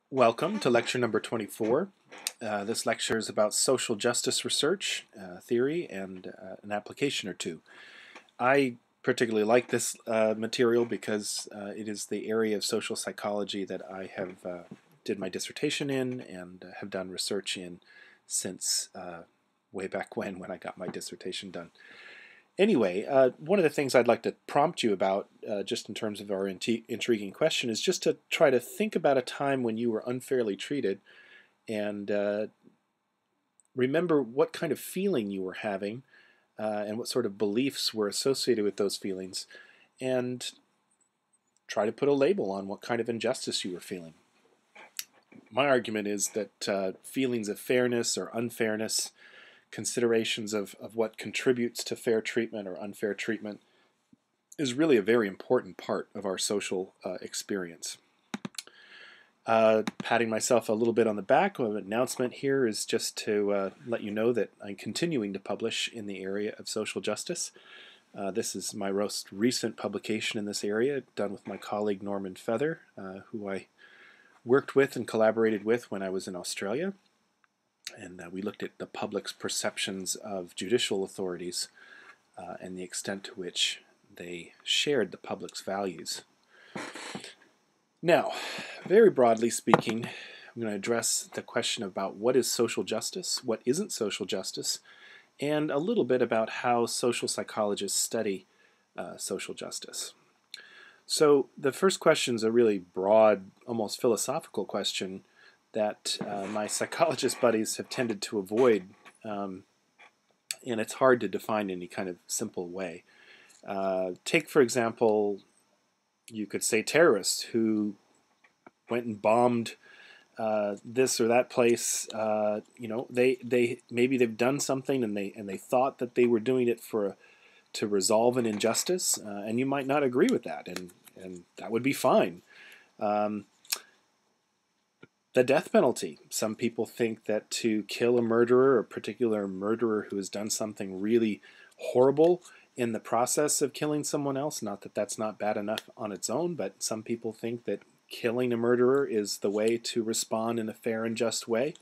Welcome to lecture number 24. This lecture is about social justice research, theory, and an application or two. I particularly like this material because it is the area of social psychology that I have did my dissertation in and have done research in since way back when I got my dissertation done. Anyway, one of the things I'd like to prompt you about, just in terms of our intriguing question, is just to try to think about a time when you were unfairly treated and remember what kind of feeling you were having and what sort of beliefs were associated with those feelings, and try to put a label on what kind of injustice you were feeling. My argument is that feelings of fairness or unfairness, considerations of what contributes to fair treatment or unfair treatment, is really a very important part of our social experience. Patting myself a little bit on the back, an announcement here is just to let you know that I'm continuing to publish in the area of social justice. This is my most recent publication in this area, done with my colleague Norman Feather, who I worked with and collaborated with when I was in Australia. And we looked at the public's perceptions of judicial authorities and the extent to which they shared the public's values. Now, very broadly speaking, I'm going to address the question about what is social justice, what isn't social justice, and a little bit about how social psychologists study social justice. So the first question is a really broad, almost philosophical question that my psychologist buddies have tended to avoid, and it's hard to define in any kind of simple way. Take, for example, you could say terrorists who went and bombed this or that place. They maybe they've done something and they thought that they were doing it to resolve an injustice, and you might not agree with that, and that would be fine. The death penalty. Some people think that to kill a murderer, a particular murderer who has done something really horrible in the process of killing someone else, not that that's not bad enough on its own, but some people think that killing a murderer is the way to respond in a fair and just way.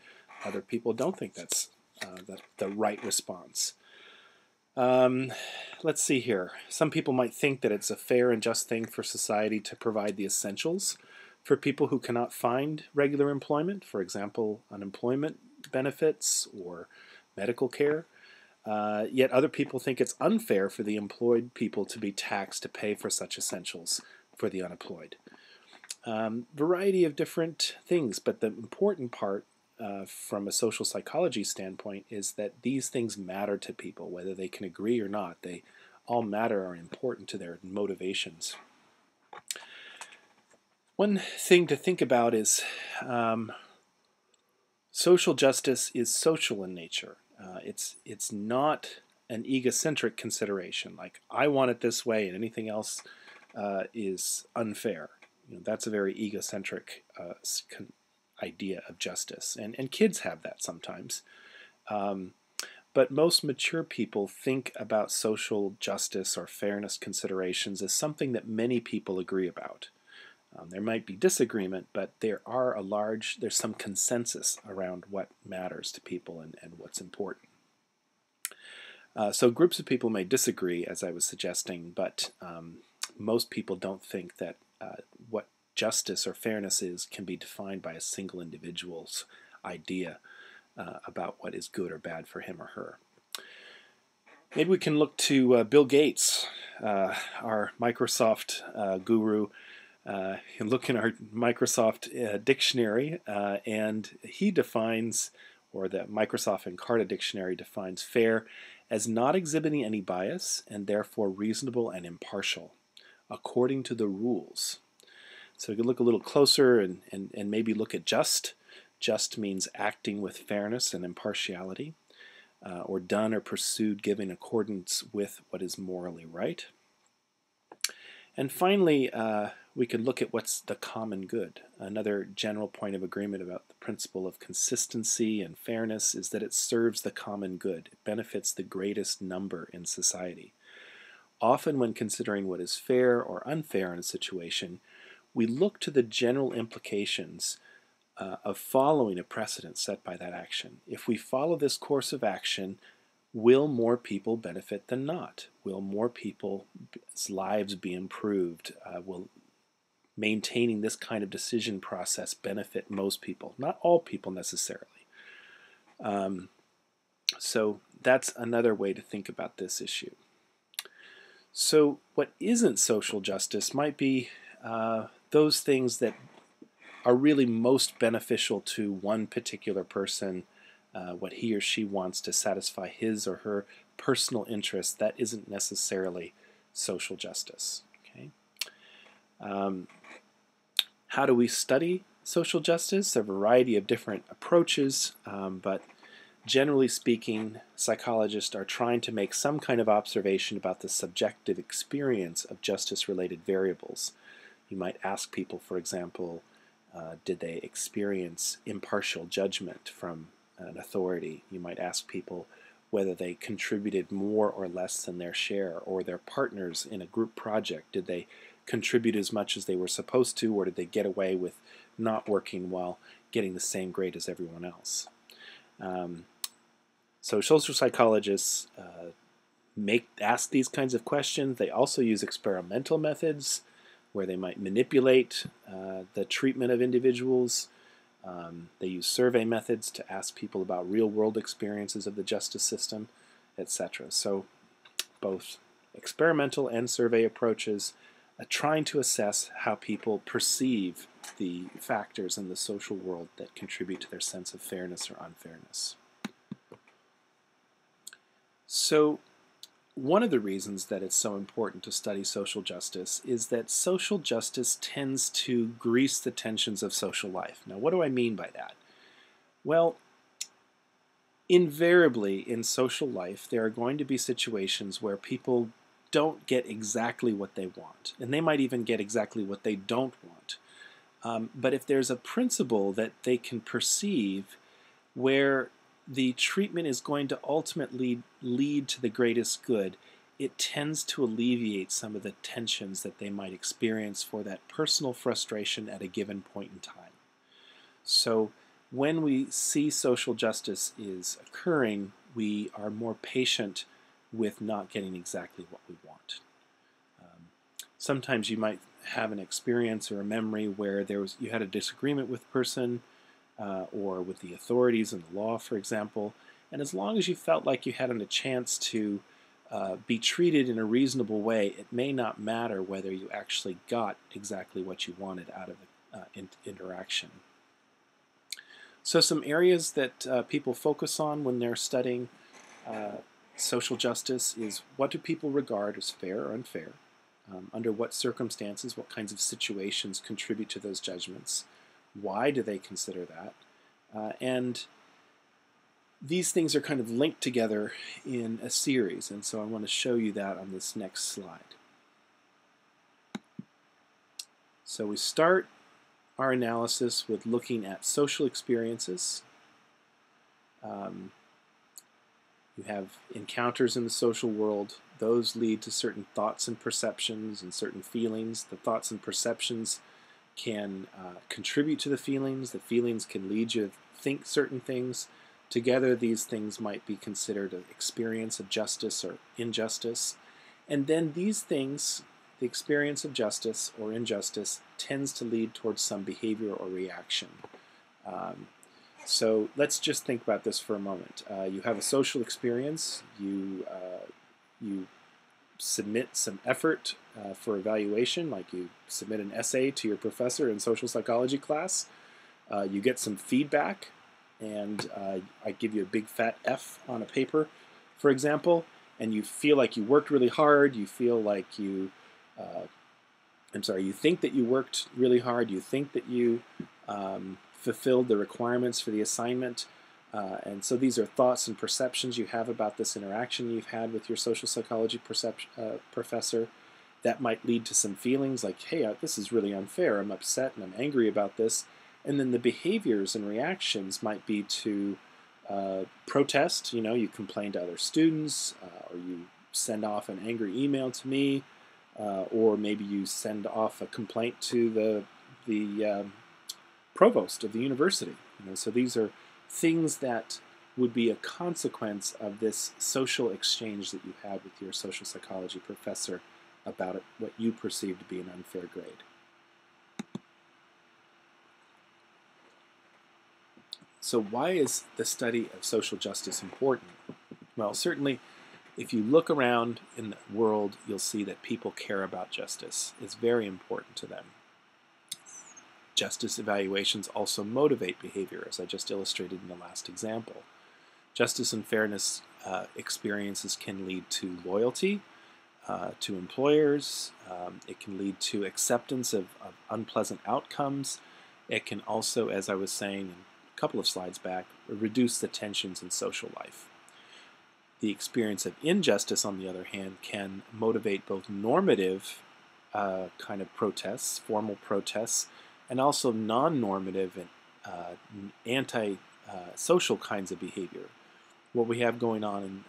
Other people don't think that's the right response. Let's see here. Some people might think that it's a fair and just thing for society to provide the essentials for people who cannot find regular employment, for example, unemployment benefits or medical care. Yet other people think it's unfair for the employed people to be taxed to pay for such essentials for the unemployed. Variety of different things, but the important part from a social psychology standpoint is that these things matter to people, whether they can agree or not. They all matter, are important to their motivations. One thing to think about is social justice is social in nature. It's not an egocentric consideration, like I want it this way and anything else is unfair. That's a very egocentric idea of justice, and kids have that sometimes. But most mature people think about social justice or fairness considerations as something that many people agree about. There might be disagreement, but there's some consensus around what matters to people and what's important. So groups of people may disagree, as I was suggesting, but most people don't think that what justice or fairness is can be defined by a single individual's idea about what is good or bad for him or her. Maybe we can look to Bill Gates, our Microsoft guru, and look in our Microsoft dictionary, and he defines, or the Microsoft Encarta dictionary defines fair as not exhibiting any bias and therefore reasonable and impartial, according to the rules. So we could look a little closer and maybe look at just. Just means acting with fairness and impartiality, or done or pursued giving accordance with what is morally right. And finally, we could look at what's the common good. Another general point of agreement about the principle of consistency and fairness is that it serves the common good. It benefits the greatest number in society. Often when considering what is fair or unfair in a situation, we look to the general implications of following a precedent set by that action. If we follow this course of action, will more people benefit than not? Will more people's lives be improved? Will maintaining this kind of decision process benefit most people? Not all people necessarily. So that's another way to think about this issue. So what isn't social justice might be those things that are really most beneficial to one particular person, what he or she wants to satisfy his or her personal interest. That isn't necessarily social justice. Okay. How do we study social justice? There are a variety of different approaches, but generally speaking, psychologists are trying to make some kind of observation about the subjective experience of justice-related variables. You might ask people, for example, did they experience impartial judgment from an authority? You might ask people whether they contributed more or less than their share, or their partners in a group project. Did they contribute as much as they were supposed to, or did they get away with not working while getting the same grade as everyone else? So social psychologists ask these kinds of questions. They also use experimental methods where they might manipulate the treatment of individuals. They use survey methods to ask people about real-world experiences of the justice system, etc. So both experimental and survey approaches trying to assess how people perceive the factors in the social world that contribute to their sense of fairness or unfairness. So one of the reasons that it's so important to study social justice is that social justice tends to grease the tensions of social life. Now, what do I mean by that? Well, invariably in social life, there are going to be situations where people don't get exactly what they want, and they might even get exactly what they don't want. But if there's a principle that they can perceive where the treatment is going to ultimately lead to the greatest good, it tends to alleviate some of the tensions that they might experience for that personal frustration at a given point in time. So when we see social justice is occurring, we are more patient with not getting exactly what we want. Sometimes you might have an experience or a memory where you had a disagreement with a person or with the authorities and the law, for example, and as long as you felt like you had a chance to be treated in a reasonable way, it may not matter whether you actually got exactly what you wanted out of the interaction. So some areas that people focus on when they're studying social justice is, what do people regard as fair or unfair? Under what circumstances, what kinds of situations contribute to those judgments? Why do they consider that? And these things are kind of linked together in a series, and so I want to show you that on this next slide. So we start our analysis with looking at social experiences. You have encounters in the social world. Those lead to certain thoughts and perceptions and certain feelings. The thoughts and perceptions can contribute to the feelings. The feelings can lead you to think certain things. Together, these things might be considered an experience of justice or injustice. And then these things, the experience of justice or injustice, tends to lead towards some behavior or reaction. So let's just think about this for a moment. You have a social experience. You submit some effort for evaluation, like you submit an essay to your professor in social psychology class. You get some feedback, and I give you a big fat F on a paper, for example, and you feel like you worked really hard. You feel like you think that you worked really hard. You think that you fulfilled the requirements for the assignment. And so these are thoughts and perceptions you have about this interaction you've had with your social psychology professor. That might lead to some feelings like, hey, this is really unfair. I'm upset and I'm angry about this. And then the behaviors and reactions might be to protest. You complain to other students, or you send off an angry email to me, or maybe you send off a complaint to the provost of the university. So these are things that would be a consequence of this social exchange that you had with your social psychology professor about what you perceive to be an unfair grade. So why is the study of social justice important? Well, certainly, if you look around in the world, you'll see that people care about justice. It's very important to them. Justice evaluations also motivate behavior, as I just illustrated in the last example. Justice and fairness experiences can lead to loyalty to employers. It can lead to acceptance of unpleasant outcomes. It can also, as I was saying a couple of slides back, reduce the tensions in social life. The experience of injustice, on the other hand, can motivate both normative kind of protests, formal protests, and also non-normative and anti-social kinds of behavior. What we have going on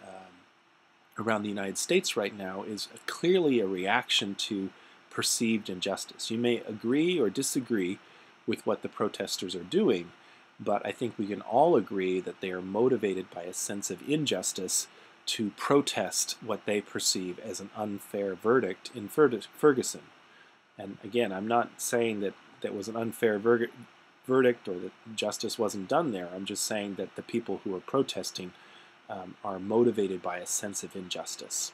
around the United States right now is clearly a reaction to perceived injustice. You may agree or disagree with what the protesters are doing, but I think we can all agree that they are motivated by a sense of injustice to protest what they perceive as an unfair verdict in Ferguson. And again, I'm not saying that that was an unfair verdict or that justice wasn't done there. I'm just saying that the people who are protesting are motivated by a sense of injustice.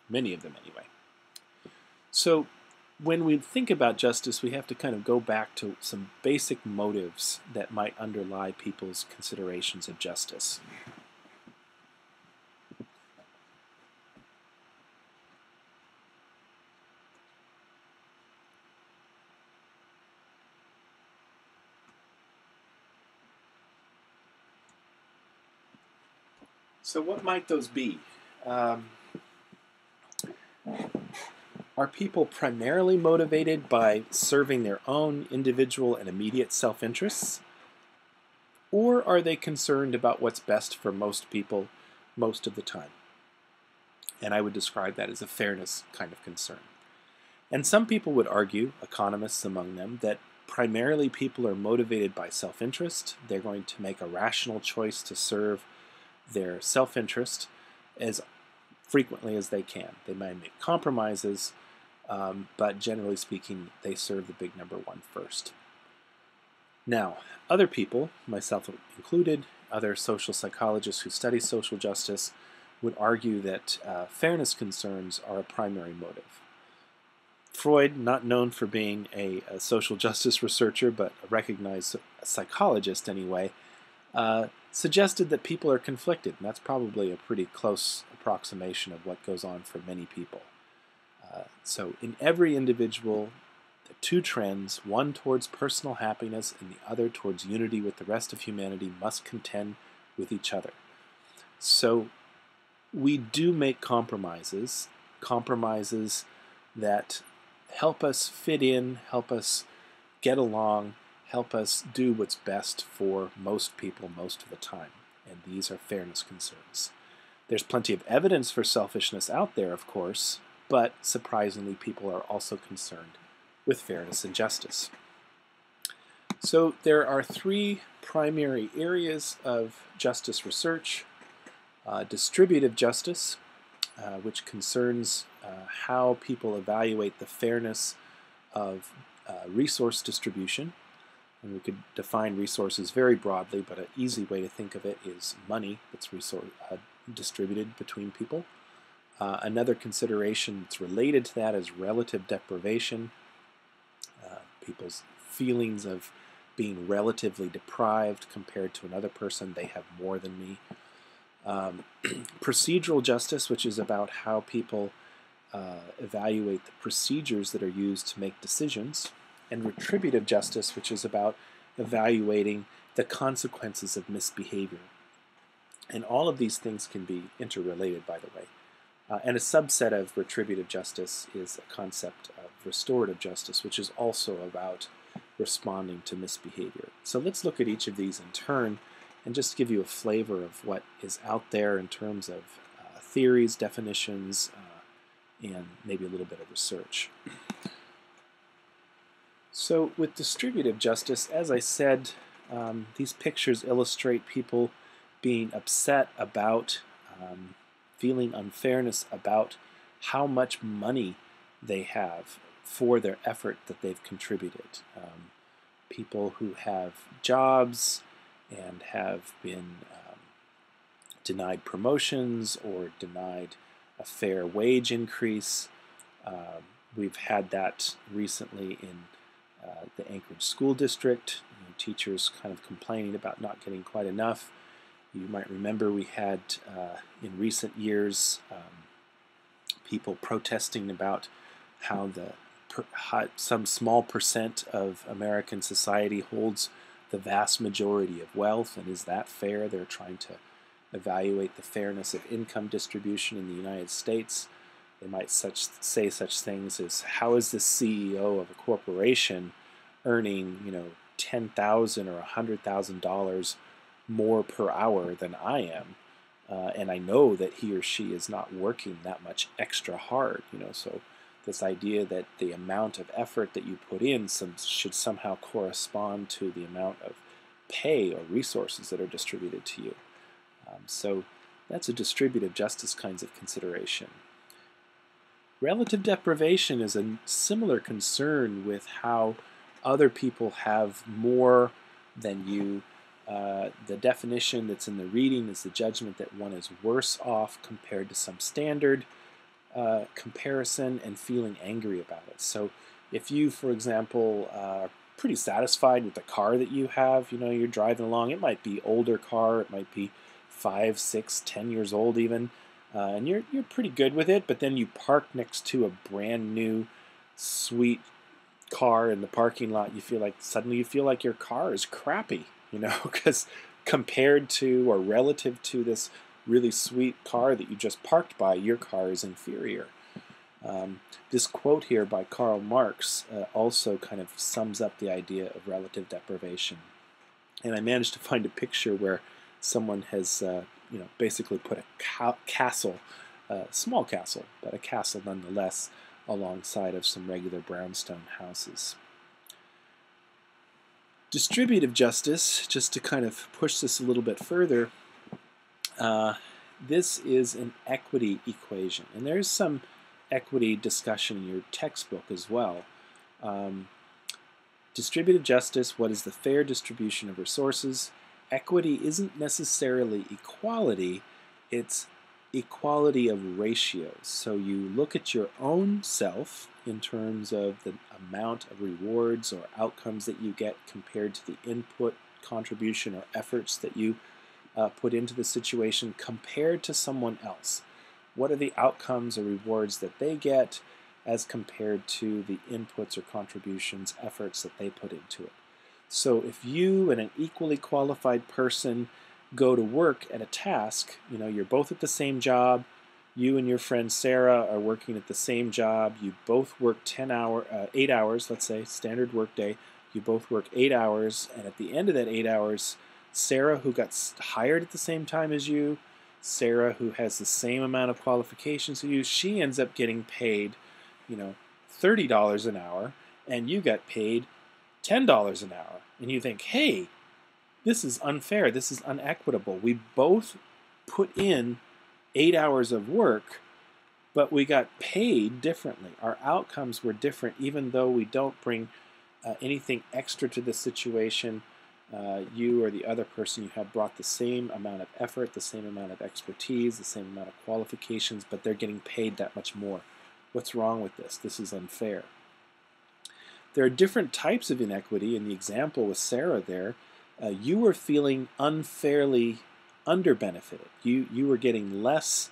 Many of them, anyway. So when we think about justice, we have to kind of go back to some basic motives that might underlie people's considerations of justice. So what might those be? Are people primarily motivated by serving their own individual and immediate self-interests? Or are they concerned about what's best for most people most of the time? And I would describe that as a fairness kind of concern. And some people would argue, economists among them, that primarily people are motivated by self-interest. They're going to make a rational choice to serve their self-interest as frequently as they can. They might make compromises, but generally speaking, they serve the big number one first. Now, other people, myself included, other social psychologists who study social justice, would argue that fairness concerns are a primary motive. Freud, not known for being a social justice researcher, but a recognized psychologist anyway, suggested that people are conflicted, and that's probably a pretty close approximation of what goes on for many people. So in every individual, the two trends, one towards personal happiness and the other towards unity with the rest of humanity, must contend with each other. So we do make compromises that help us fit in, help us get along, help us do what's best for most people most of the time. And these are fairness concerns. There's plenty of evidence for selfishness out there, of course, but surprisingly, people are also concerned with fairness and justice. So there are three primary areas of justice research. Distributive justice, which concerns how people evaluate the fairness of resource distribution. And we could define resources very broadly, but an easy way to think of it is money that's distributed between people. Another consideration that's related to that is relative deprivation, people's feelings of being relatively deprived compared to another person. They have more than me. Procedural justice, which is about how people evaluate the procedures that are used to make decisions, and retributive justice, which is about evaluating the consequences of misbehavior. And all of these things can be interrelated, by the way. And a subset of retributive justice is a concept of restorative justice, which is also about responding to misbehavior. So let's look at each of these in turn and just give you a flavor of what is out there in terms of theories, definitions, and maybe a little bit of research. So with distributive justice, as I said, these pictures illustrate people being upset about, feeling unfairness about how much money they have for their effort that they've contributed. People who have jobs and have been denied promotions or denied a fair wage increase. We've had that recently in the Anchorage School District, teachers kind of complaining about not getting quite enough. You might remember we had in recent years people protesting about how some small percent of American society holds the vast majority of wealth, and is that fair? They're trying to evaluate the fairness of income distribution in the United States. They might say such things as, how is the CEO of a corporation earning, $10,000 or $100,000 more per hour than I am? And I know that he or she is not working that much extra hard, so this idea that the amount of effort that you put in should somehow correspond to the amount of pay or resources that are distributed to you. So that's a distributive justice kinds of consideration. Relative deprivation is a similar concern with how other people have more than you. The definition that's in the reading is the judgment that one is worse off compared to some standard comparison and feeling angry about it. So if you, for example, are pretty satisfied with the car that you have, you're driving along, it might be older car, it might be 5, 6, 10 years old even, and you're pretty good with it, but then you park next to a brand new sweet car in the parking lot, suddenly you feel like your car is crappy, because compared to or relative to this really sweet car that you just parked by, your car is inferior. This quote here by Karl Marx also kind of sums up the idea of relative deprivation. And I managed to find a picture where someone has basically put a castle, a small castle, but a castle nonetheless, alongside of some regular brownstone houses. Distributive justice, just to kind of push this a little bit further, this is an equity equation, and there's some equity discussion in your textbook as well. Distributive justice, what is the fair distribution of resources? Equity isn't necessarily equality, it's equality of ratios. So you look at your own self in terms of the amount of rewards or outcomes that you get compared to the input, contribution, or efforts that you put into the situation compared to someone else. What are the outcomes or rewards that they get as compared to the inputs or contributions, efforts that they put into it? So if you and an equally qualified person go to work at a task, you're both at the same job, you and your friend Sarah are working at the same job, you both work 8 hours, let's say, standard work day, you both work 8 hours, and at the end of that 8 hours, Sarah, who got hired at the same time as you, Sarah, who has the same amount of qualifications as you, she ends up getting paid, $30 an hour, and you got paid $10 an hour. And you think, hey, this is unfair, this is unequitable. We both put in 8 hours of work, but we got paid differently. Our outcomes were different, even though we don't bring anything extra to the situation. You or the other person you have brought the same amount of effort, the same amount of expertise, the same amount of qualifications, but they're getting paid that much more. What's wrong with this? This is unfair. There are different types of inequity. In the example with Sarah there, you were feeling unfairly underbenefited. You were getting less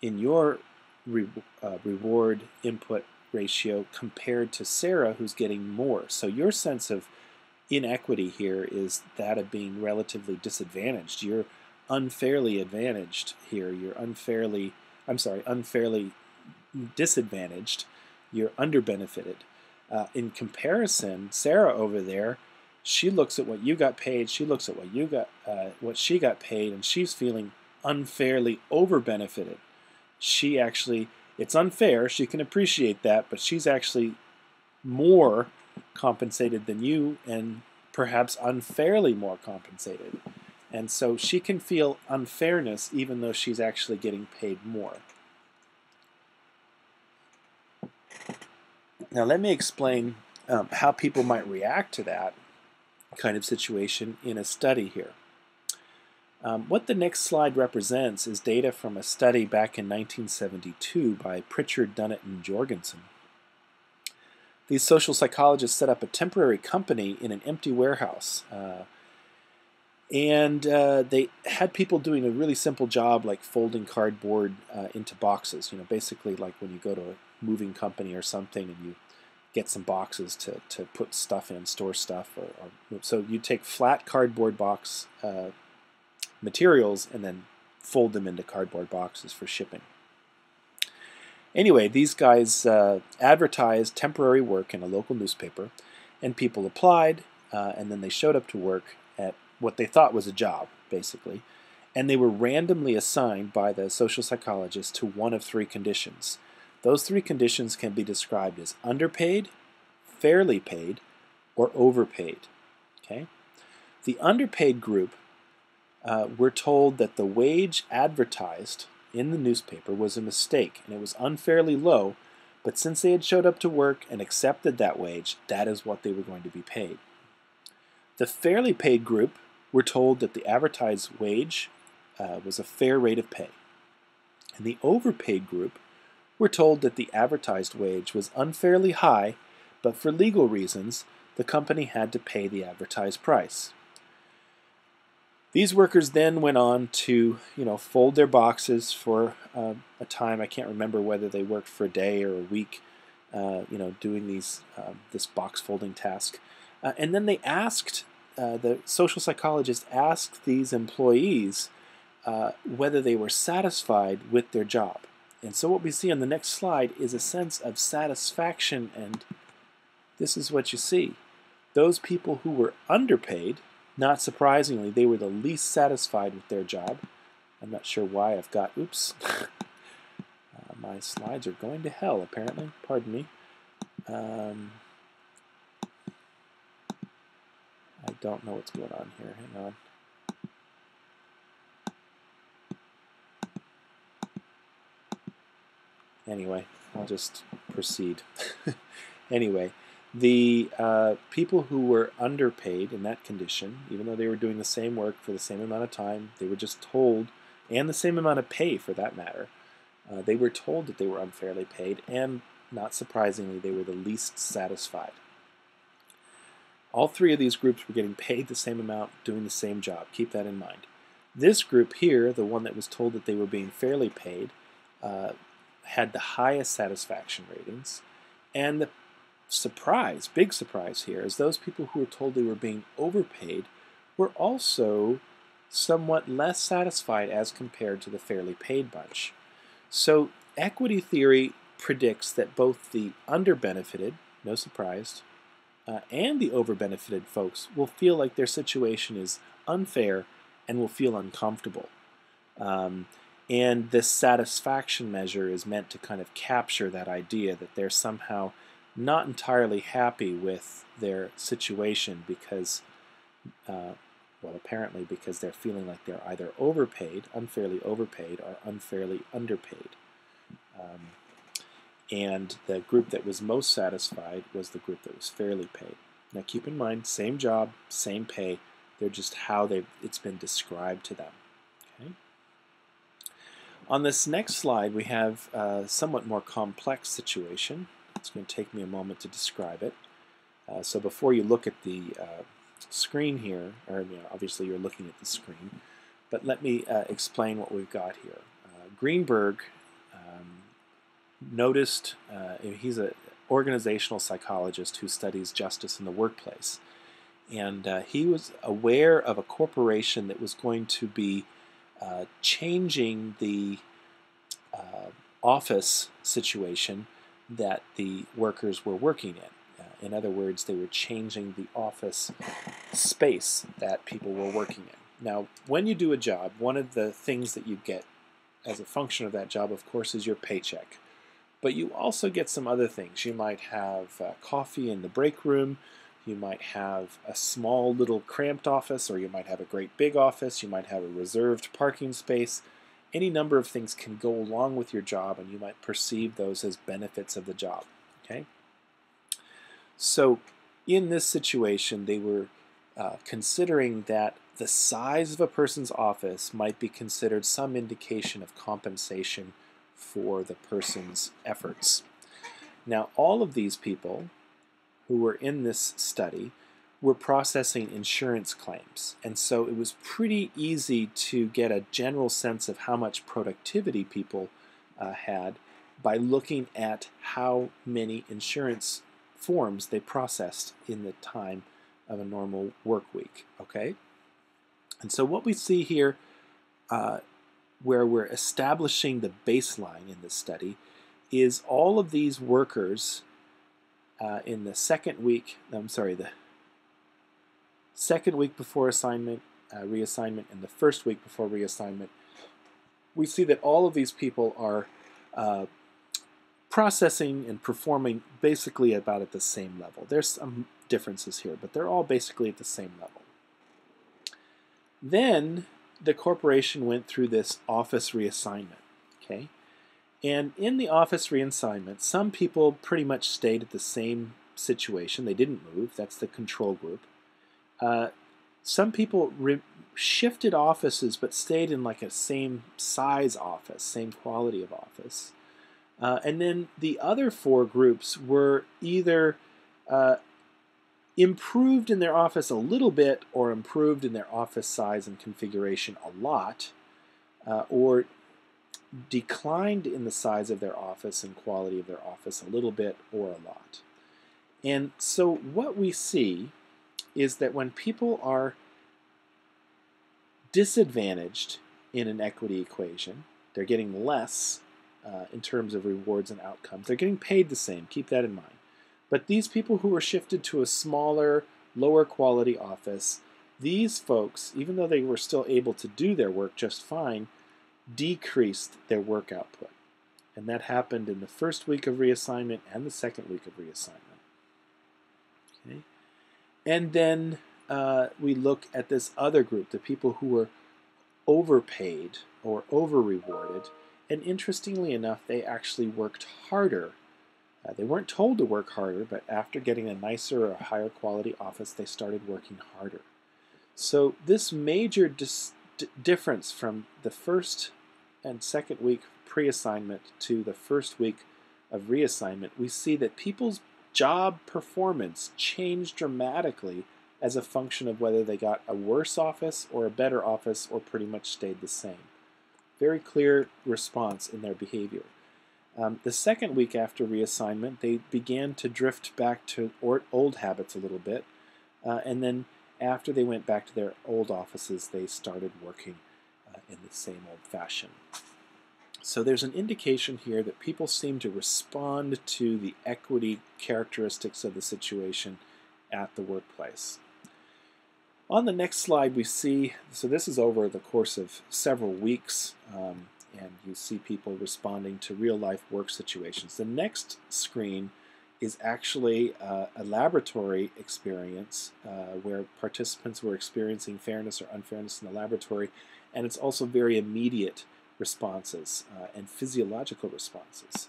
in your reward input ratio compared to Sarah, who's getting more. So your sense of inequity here is that of being relatively disadvantaged. You're unfairly advantaged here. You're unfairly disadvantaged. You're underbenefited. In comparison, Sarah over there, she looks at what you got paid, she looks at what she got paid, and she's feeling unfairly overbenefited. It's unfair, she can appreciate that, but she's actually more compensated than you, and perhaps unfairly more compensated. And so she can feel unfairness even though she's actually getting paid more. Now let me explain how people might react to that kind of situation in a study here. What the next slide represents is data from a study back in 1972 by Pritchard, Dunnett, and Jorgensen. These social psychologists set up a temporary company in an empty warehouse. And they had people doing a really simple job like folding cardboard into boxes. Basically like when you go to a moving company or something and you get some boxes to put stuff in, store stuff. So you take flat cardboard box materials and then fold them into cardboard boxes for shipping. Anyway, these guys advertised temporary work in a local newspaper, and people applied, and then they showed up to work at what they thought was a job, basically, and they were randomly assigned by the social psychologist to one of three conditions. Those three conditions can be described as underpaid, fairly paid, or overpaid. Okay? The underpaid group were told that the wage advertised in the newspaper was a mistake and it was unfairly low, but since they had showed up to work and accepted that wage, that is what they were going to be paid. The fairly paid group were told that the advertised wage was a fair rate of pay. And the overpaid group were told that the advertised wage was unfairly high, but for legal reasons, the company had to pay the advertised price. These workers then went on to, fold their boxes for a time. I can't remember whether they worked for a day or a week, doing this box folding task. And then they asked, the social psychologist asked these employees whether they were satisfied with their job. And so what we see on the next slide is a sense of satisfaction, and this is what you see. Those people who were underpaid, not surprisingly, they were the least satisfied with their job. I'm not sure why I've got, oops, my slides are going to hell apparently, pardon me. I don't know what's going on here, hang on. Anyway, I'll just proceed. Anyway, the people who were underpaid in that condition, even though they were doing the same work for the same amount of time, they were just told, and the same amount of pay for that matter, they were told that they were unfairly paid, and not surprisingly, they were the least satisfied. All three of these groups were getting paid the same amount, doing the same job. Keep that in mind. This group here, the one that was told that they were being fairly paid, had the highest satisfaction ratings, and the big surprise here, is those people who were told they were being overpaid were also somewhat less satisfied as compared to the fairly paid bunch. So equity theory predicts that both the underbenefited, no surprise, and the overbenefited folks will feel like their situation is unfair and will feel uncomfortable. And this satisfaction measure is meant to kind of capture that idea that they're somehow not entirely happy with their situation because, apparently because they're feeling like they're either overpaid, unfairly overpaid, or unfairly underpaid. And the group that was most satisfied was the group that was fairly paid. Now keep in mind, same job, same pay, they're just how it's been described to them. Okay? On this next slide, we have a somewhat more complex situation. It's going to take me a moment to describe it. So before you look at the screen here, or obviously you're looking at the screen, but let me explain what we've got here. Greenberg noticed, he's an organizational psychologist who studies justice in the workplace, and he was aware of a corporation that was going to be changing the office situation that the workers were working in. In other words, they were changing the office space that people were working in. Now, when you do a job, one of the things that you get as a function of that job, of course, is your paycheck. But you also get some other things. You might have coffee in the break room. You might have a small little cramped office, or you might have a great big office. You might have a reserved parking space. Any number of things can go along with your job, and you might perceive those as benefits of the job. Okay? So in this situation, they were considering that the size of a person's office might be considered some indication of compensation for the person's efforts. Now, all of these people who were in this study were processing insurance claims, and so it was pretty easy to get a general sense of how much productivity people had by looking at how many insurance forms they processed in the time of a normal work week. Okay? And so what we see here, where we're establishing the baseline in this study, is all of these workers in the second week, the second week before assignment, reassignment, and the first week before reassignment, we see that all of these people are processing and performing basically about at the same level. There's some differences here, but they're all basically at the same level. Then the corporation went through this office reassignment, okay? And in the office reassignment, some people pretty much stayed at the same situation. They didn't move. That's the control group. Some people shifted offices but stayed in like a same size office, same quality of office. And then the other four groups were either improved in their office a little bit or improved in their office size and configuration a lot, or declined in the size of their office and quality of their office a little bit or a lot. And so what we see is that when people are disadvantaged in an equity equation, they're getting less in terms of rewards and outcomes. They're getting paid the same, keep that in mind. But these people who were shifted to a smaller, lower quality office, these folks, even though they were still able to do their work just fine, decreased their work output. And that happened in the first week of reassignment and the second week of reassignment. Okay? And then we look at this other group, the people who were overpaid or over-rewarded. And interestingly enough, they actually worked harder. They weren't told to work harder, but after getting a nicer or higher quality office, they started working harder. So this major difference from the first and second week pre-assignment to the first week of reassignment, we see that people's job performance changed dramatically as a function of whether they got a worse office or a better office or pretty much stayed the same. Very clear response in their behavior. The second week after reassignment, they began to drift back to old habits a little bit, and then after they went back to their old offices, they started working in the same old fashion. So there's an indication here that people seem to respond to the equity characteristics of the situation at the workplace. On the next slide we see, so this is over the course of several weeks, and you see people responding to real-life work situations. The next screen is actually a laboratory experience where participants were experiencing fairness or unfairness in the laboratory, and it's also very immediate responses and physiological responses.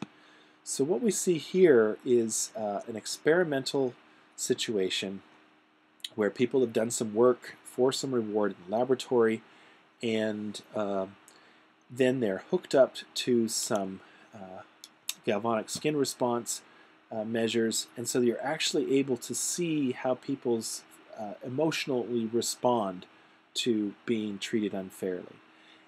So what we see here is an experimental situation where people have done some work for some reward in the laboratory, and then they're hooked up to some galvanic skin response measures, and so you're actually able to see how people's emotionally respond to being treated unfairly.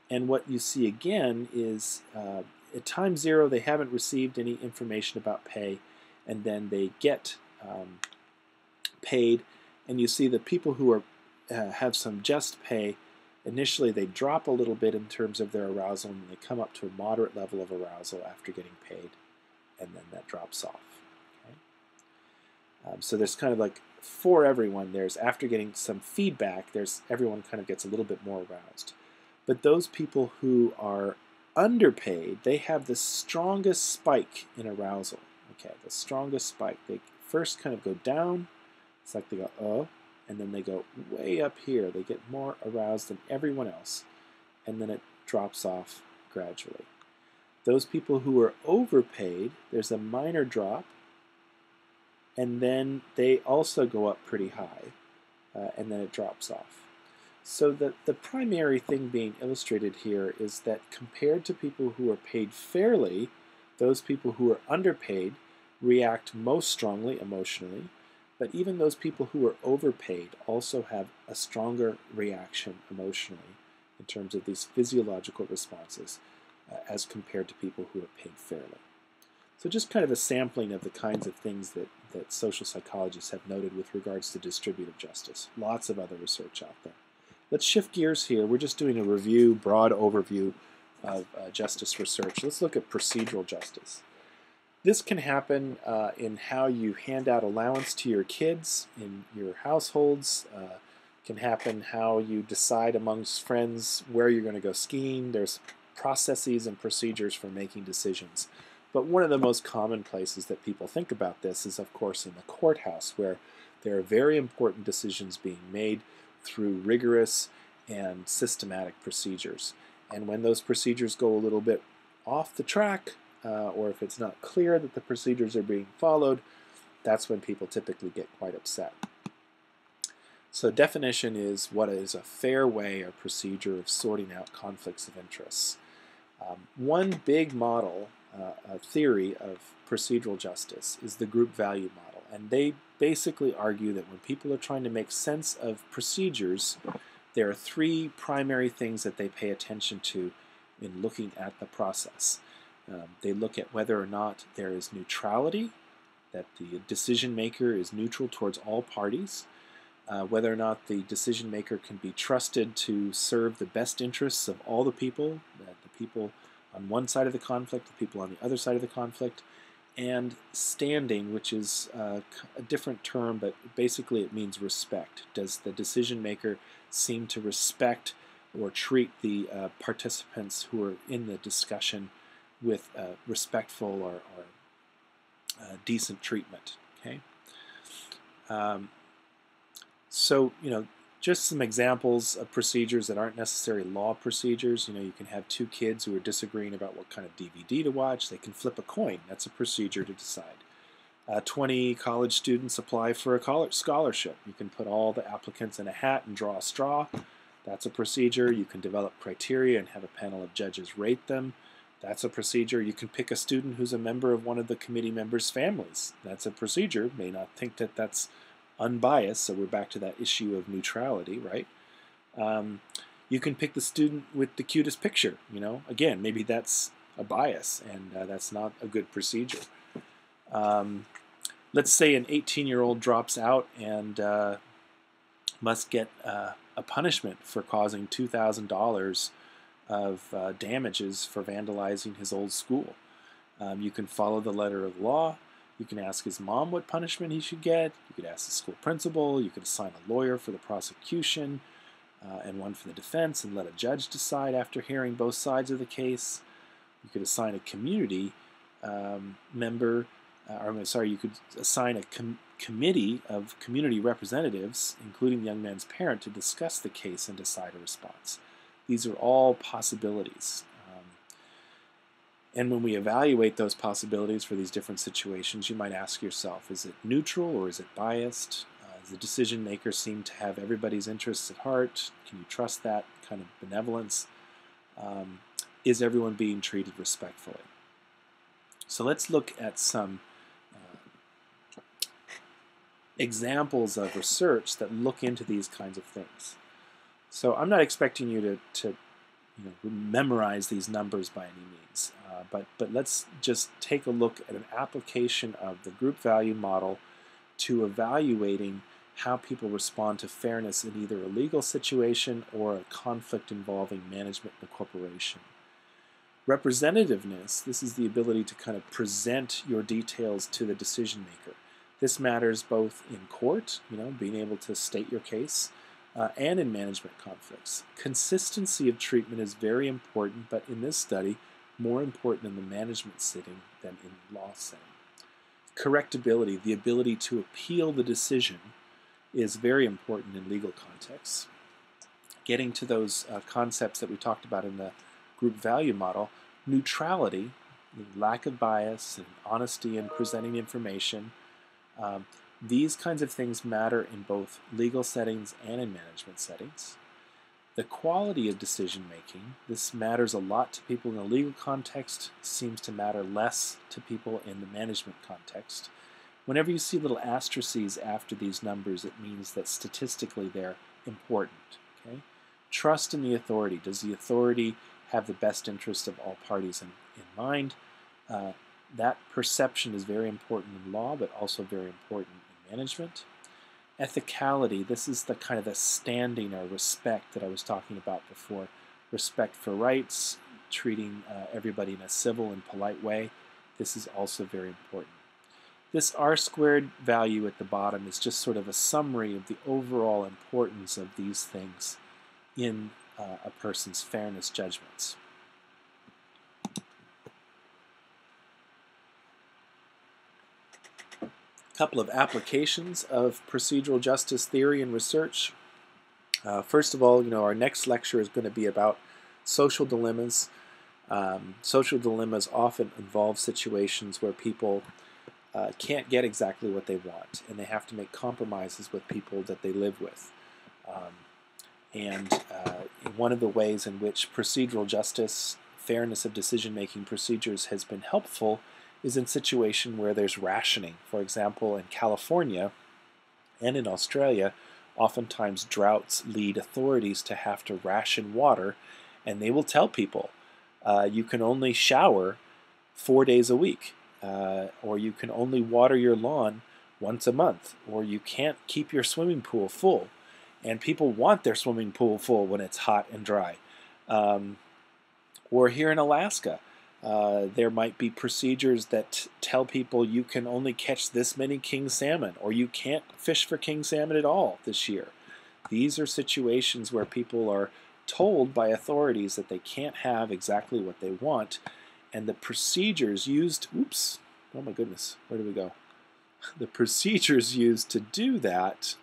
And what you see again is at time zero they haven't received any information about pay, and then they get paid, and you see the people who are have some just pay, initially they drop a little bit in terms of their arousal, and they come up to a moderate level of arousal after getting paid, and then that drops off. Okay? So there's kind of like, for everyone, there's after getting some feedback, everyone kind of gets a little bit more aroused. But those people who are underpaid, they have the strongest spike in arousal. Okay, the strongest spike. They first kind of go down. It's like they go, oh, and then they go way up here. They get more aroused than everyone else, and then it drops off gradually. Those people who are overpaid, there's a minor drop, and then they also go up pretty high, and then it drops off. So the primary thing being illustrated here is that compared to people who are paid fairly, those people who are underpaid react most strongly emotionally, but even those people who are overpaid also have a stronger reaction emotionally in terms of these physiological responses as compared to people who are paid fairly. So just kind of a sampling of the kinds of things that social psychologists have noted with regards to distributive justice. Lots of other research out there. Let's shift gears here. We're just doing a review, broad overview of justice research. Let's look at procedural justice. This can happen in how you hand out allowance to your kids in your households. Can happen how you decide amongst friends where you're going to go skiing. There's processes and procedures for making decisions. But one of the most common places that people think about this is, of course, in the courthouse, where there are very important decisions being made through rigorous and systematic procedures. And when those procedures go a little bit off the track, or if it's not clear that the procedures are being followed, that's when people typically get quite upset. So definition is what is a fair way or procedure of sorting out conflicts of interests. One big model, a theory of procedural justice is the group value model. And they basically argue that when people are trying to make sense of procedures, there are three primary things that they pay attention to in looking at the process. They look at whether or not there is neutrality, that the decision maker is neutral towards all parties, whether or not the decision maker can be trusted to serve the best interests of all the people, that the people on one side of the conflict, the people on the other side of the conflict, and standing, which is a different term, but basically it means respect. Does the decision maker seem to respect or treat the participants who are in the discussion with respectful or decent treatment? Okay. So, just some examples of procedures that aren't necessarily law procedures. You can have two kids who are disagreeing about what kind of DVD to watch. They can flip a coin. That's a procedure to decide. 20 college students apply for a college scholarship. You can put all the applicants in a hat and draw a straw. That's a procedure. You can develop criteria and have a panel of judges rate them. That's a procedure. You can pick a student who's a member of one of the committee members' families. That's a procedure. May not think that that's unbiased, so we're back to that issue of neutrality, right? You can pick the student with the cutest picture, Again, maybe that's a bias, and that's not a good procedure. Let's say an 18-year-old drops out and must get a punishment for causing $2,000 of damages for vandalizing his old school. You can follow the letter of law. You can ask his mom what punishment he should get. You could ask the school principal. You could assign a lawyer for the prosecution and one for the defense and let a judge decide after hearing both sides of the case. You could assign a community member, you could assign a committee of community representatives, including the young man's parent, to discuss the case and decide a response. These are all possibilities. And when we evaluate those possibilities for these different situations, you might ask yourself, is it neutral or is it biased? Does the decision maker seem to have everybody's interests at heart? Can you trust that kind of benevolence? Is everyone being treated respectfully? So let's look at some examples of research that look into these kinds of things. So I'm not expecting you to memorize these numbers by any means, but let's just take a look at an application of the group value model to evaluating how people respond to fairness in either a legal situation or a conflict involving management in a corporation. Representativeness, this is the ability to kind of present your details to the decision maker. This matters both in court, being able to state your case, and in management conflicts. Consistency of treatment is very important, but in this study, more important in the management setting than in the law setting. Correctability, the ability to appeal the decision, is very important in legal contexts. Getting to those concepts that we talked about in the group value model, neutrality, lack of bias and honesty in presenting information, these kinds of things matter in both legal settings and in management settings. The quality of decision making, this matters a lot to people in the legal context, seems to matter less to people in the management context. Whenever you see little asterisks after these numbers, it means that statistically they're important. Okay? Trust in the authority. Does the authority have the best interest of all parties in mind? That perception is very important in law, but also very important in management. Ethicality, this is the kind of the standing or respect that I was talking about before. Respect for rights, treating everybody in a civil and polite way. This is also very important. This R-squared value at the bottom is just sort of a summary of the overall importance of these things in a person's fairness judgments. A couple of applications of procedural justice theory and research. First of all, our next lecture is going to be about social dilemmas. Social dilemmas often involve situations where people can't get exactly what they want, and they have to make compromises with people that they live with. One of the ways in which procedural justice, fairness of decision-making procedures has been helpful is in situation where there's rationing. For example, in California and in Australia, oftentimes droughts lead authorities to have to ration water, and they will tell people, you can only shower 4 days a week, or you can only water your lawn once a month, or you can't keep your swimming pool full. And people want their swimming pool full when it's hot and dry. Or here in Alaska, there might be procedures that tell people you can only catch this many king salmon, or you can't fish for king salmon at all this year. These are situations where people are told by authorities that they can't have exactly what they want, and the procedures used, oops, oh my goodness, where do we go? The procedures used to do that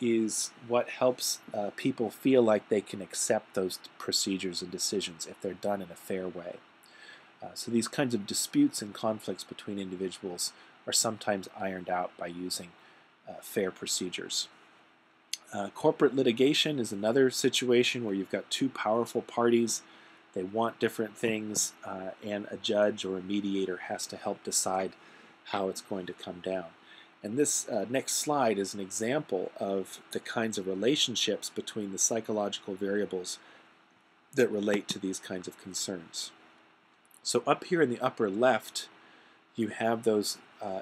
is what helps people feel like they can accept those procedures and decisions if they're done in a fair way. So these kinds of disputes and conflicts between individuals are sometimes ironed out by using fair procedures. Corporate litigation is another situation where you've got two powerful parties. They want different things, and a judge or a mediator has to help decide how it's going to come down. And this next slide is an example of the kinds of relationships between the psychological variables that relate to these kinds of concerns. So up here in the upper left, you have those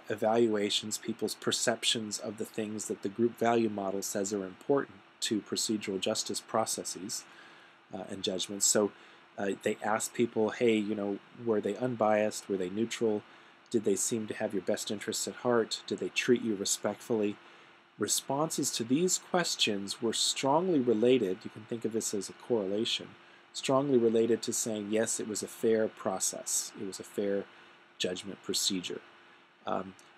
evaluations, people's perceptions of the things that the group value model says are important to procedural justice processes and judgments. So they ask people, hey, were they unbiased? Were they neutral? Did they seem to have your best interests at heart? Did they treat you respectfully? Responses to these questions were strongly related, you can think of this as a correlation, strongly related to saying, yes, it was a fair process. It was a fair judgment procedure.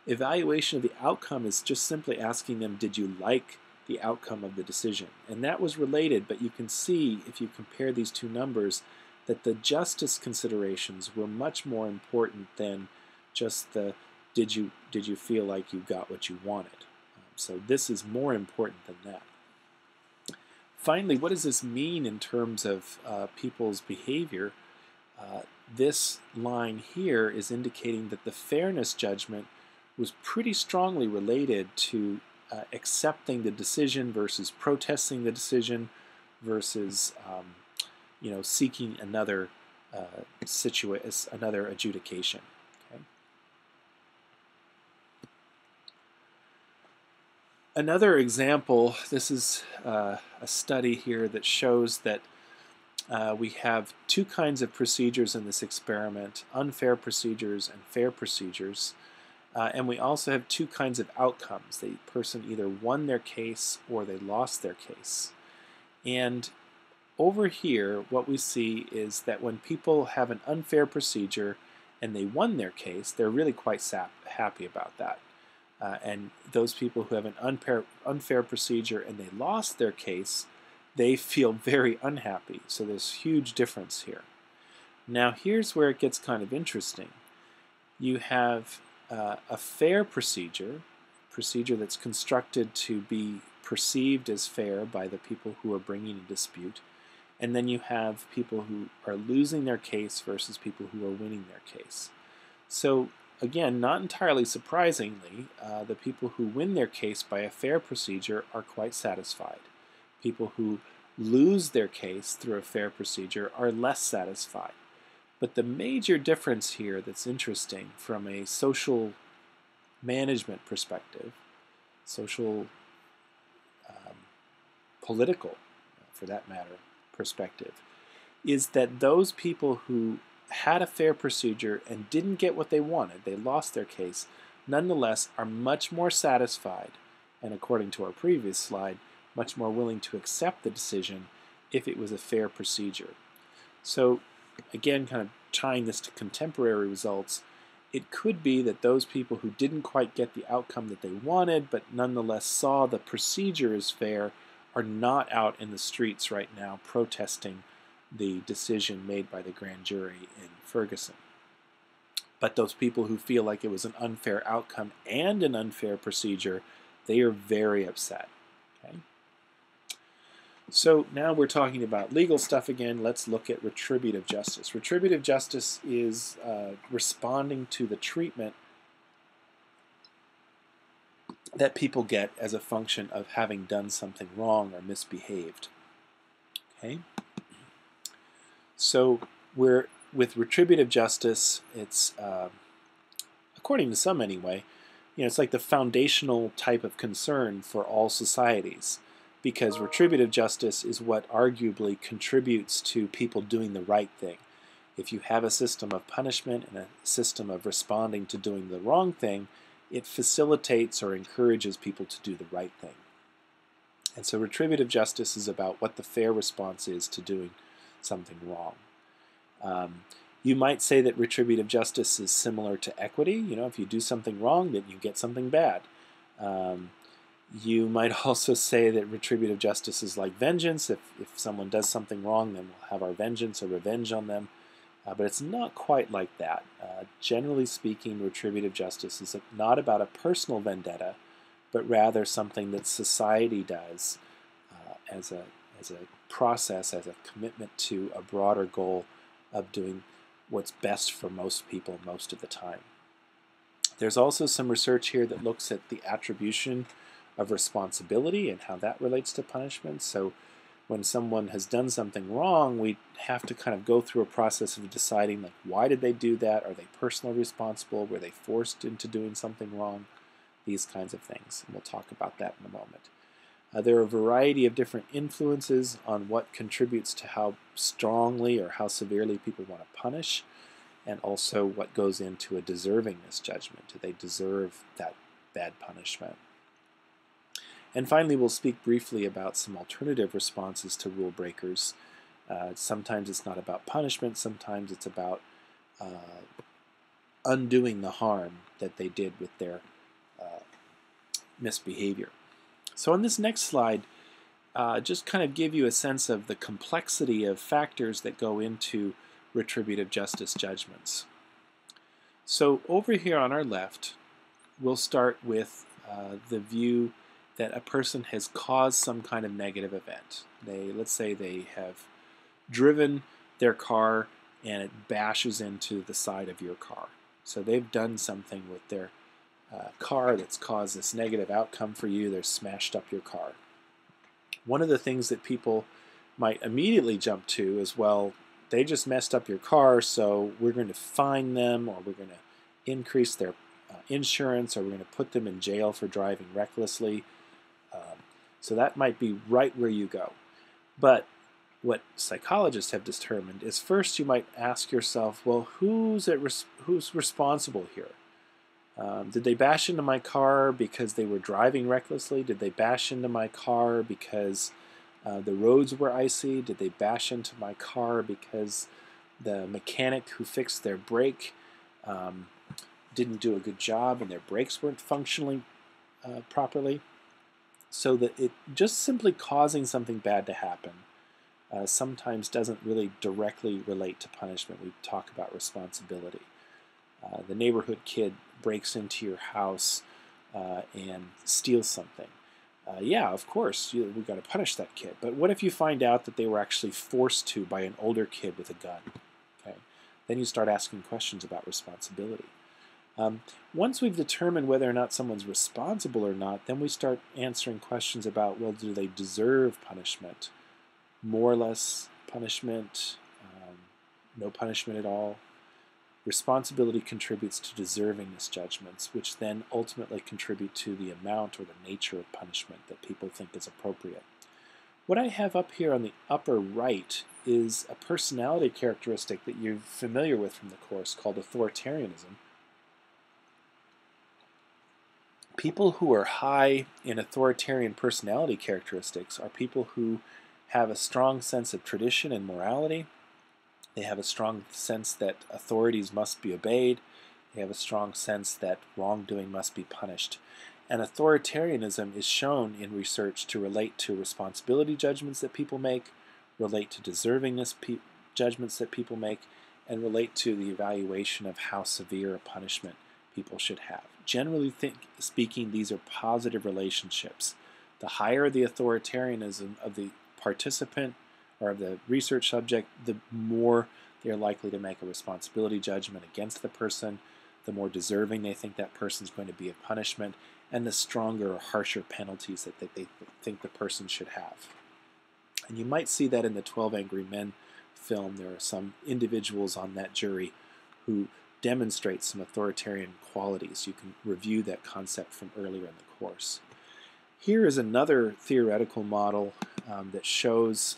Evaluation of the outcome is just simply asking them, did you like the outcome of the decision? And that was related, but you can see, if you compare these two numbers, that the justice considerations were much more important than just the did you feel like you got what you wanted. So this is more important than that. Finally, what does this mean in terms of people's behavior? This line here is indicating that the fairness judgment was pretty strongly related to accepting the decision versus protesting the decision versus seeking another another adjudication. Okay? Another example, this is a study here that shows that we have two kinds of procedures in this experiment, unfair procedures and fair procedures. And we also have two kinds of outcomes. The person either won their case or they lost their case. And over here, what we see is that when people have an unfair procedure and they won their case, they're really quite happy about that. And those people who have an unfair procedure and they lost their case, they feel very unhappy. So there's a huge difference here. Now here's where it gets kind of interesting. You have a fair procedure that's constructed to be perceived as fair by the people who are bringing a dispute, and then you have people who are losing their case versus people who are winning their case. So again, not entirely surprisingly, the people who win their case by a fair procedure are quite satisfied. People who lose their case through a fair procedure are less satisfied. But the major difference here that's interesting from a social management perspective, social, political, for that matter, perspective, is that those people who had a fair procedure and didn't get what they wanted, they lost their case, nonetheless are much more satisfied, and according to our previous slide, much more willing to accept the decision if it was a fair procedure. So again, kind of tying this to contemporary results, it could be that those people who didn't quite get the outcome that they wanted, but nonetheless saw the procedure as fair, are not out in the streets right now protesting the decision made by the grand jury in Ferguson. But those people who feel like it was an unfair outcome and an unfair procedure, they are very upset. Okay? So now we're talking about legal stuff again. Let's look at retributive justice. Retributive justice is responding to the treatment that people get as a function of having done something wrong or misbehaved. Okay? So with retributive justice, it's, according to some anyway, it's like the foundational type of concern for all societies, because retributive justice is what arguably contributes to people doing the right thing. If you have a system of punishment and a system of responding to doing the wrong thing, it facilitates or encourages people to do the right thing. And so retributive justice is about what the fair response is to doing something wrong. You might say that retributive justice is similar to equity. If you do something wrong, then you get something bad. You might also say that retributive justice is like vengeance. If someone does something wrong, then we'll have our vengeance or revenge on them. But it's not quite like that. Generally speaking, retributive justice is not about a personal vendetta, but rather something that society does as a process, as a commitment to a broader goal of doing what's best for most people most of the time. There's also some research here that looks at the attribution of responsibility and how that relates to punishment. So when someone has done something wrong, we have to kind of go through a process of deciding, like, why did they do that? Are they personally responsible? Were they forced into doing something wrong? These kinds of things. And we'll talk about that in a moment. There are a variety of different influences on what contributes to how strongly or how severely people want to punish, and also what goes into a deservingness judgment. Do they deserve that bad punishment? And finally, we'll speak briefly about some alternative responses to rule breakers. Sometimes it's not about punishment, sometimes it's about undoing the harm that they did with their misbehavior. So on this next slide, just kind of give you a sense of the complexity of factors that go into retributive justice judgments. So over here on our left, we'll start with the view that a person has caused some kind of negative event. Let's say they have driven their car and it bashes into the side of your car. So they've done something with their car that's caused this negative outcome for you. They've smashed up your car. One of the things that people might immediately jump to is, well, they just messed up your car, so we're going to fine them, or we're going to increase their insurance, or we're going to put them in jail for driving recklessly. So that might be right where you go. But what psychologists have determined is, first you might ask yourself, well, who's responsible here? Did they bash into my car because they were driving recklessly? Did they bash into my car because the roads were icy? Did they bash into my car because the mechanic who fixed their brake didn't do a good job and their brakes weren't functioning properly? So that it just simply causing something bad to happen sometimes doesn't really directly relate to punishment. We talk about responsibility. The neighborhood kid breaks into your house and steals something. Yeah, of course, we've got to punish that kid. But what if you find out that they were actually forced to by an older kid with a gun? Okay, then you start asking questions about responsibility. Once we've determined whether or not someone's responsible or not, then we start answering questions about, well, do they deserve punishment? More or less punishment? No punishment at all? Responsibility contributes to deservingness judgments, which then ultimately contribute to the amount or the nature of punishment that people think is appropriate. What I have up here on the upper right is a personality characteristic that you're familiar with from the course called authoritarianism. People who are high in authoritarian personality characteristics are people who have a strong sense of tradition and morality. They have a strong sense that authorities must be obeyed. They have a strong sense that wrongdoing must be punished. And authoritarianism is shown in research to relate to responsibility judgments that people make, relate to deservingness judgments that people make, and relate to the evaluation of how severe a punishment people should have. Generally speaking, these are positive relationships. The higher the authoritarianism of the participant or of the research subject, the more they're likely to make a responsibility judgment against the person, the more deserving they think that person's going to be of punishment, and the stronger or harsher penalties that they think the person should have. And you might see that in the 12 Angry Men film. There are some individuals on that jury who demonstrate some authoritarian qualities. You can review that concept from earlier in the course. Here is another theoretical model that shows